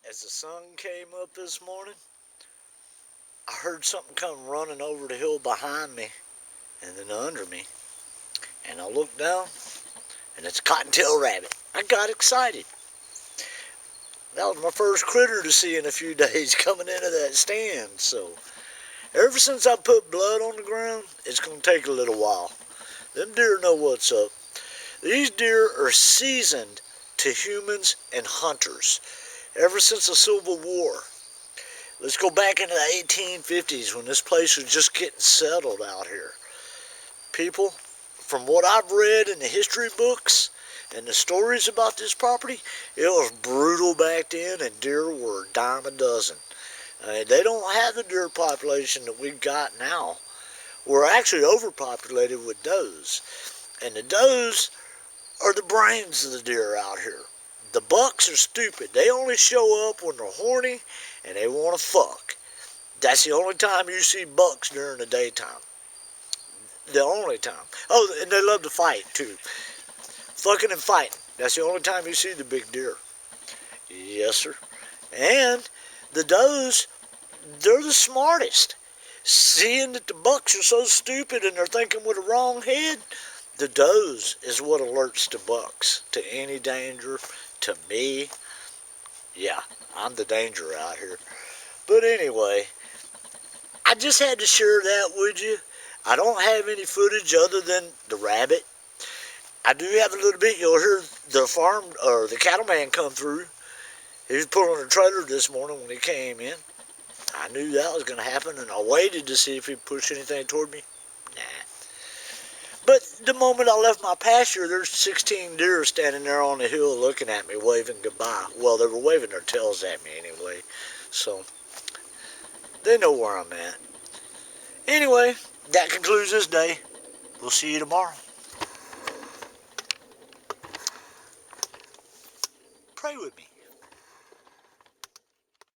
As the sun came up this morning, I heard something come running over the hill behind me and then under me. And I looked down, and it's a cottontail rabbit. I got excited. That was my first critter to see in a few days coming into that stand. So, ever since I put blood on the ground, it's going to take a little while. Them deer know what's up. These deer are seasoned to humans and hunters ever since the Civil War. Let's go back into the 1850s when this place was just getting settled out here. People, from what I've read in the history books and the stories about this property, it was brutal back then, and deer were a dime a dozen. They don't have the deer population that we've got now. We're actually overpopulated with does. And the does are the brains of the deer out here. The bucks are stupid. They only show up when they're horny and they want to fuck. That's the only time you see bucks during the daytime. The only time. Oh, and they love to fight too. Fucking and fighting. That's the only time you see the big deer. Yes, sir. And the does, they're the smartest. Seeing that the bucks are so stupid and they're thinking with the wrong head, the does is what alerts the bucks to any danger. To me, yeah, I'm the danger out here. But anyway, I just had to share that with you. I don't have any footage other than the rabbit. I do have a little bit. You'll hear the farm or the cattleman come through. He was pulling a trailer this morning when he came in. I knew that was going to happen, and I waited to see if he'd push anything toward me. Nah. But the moment I left my pasture, there's 16 deer standing there on the hill looking at me, waving goodbye. Well, they were waving their tails at me anyway, so they know where I'm at. Anyway, that concludes this day. We'll see you tomorrow. Pray with me.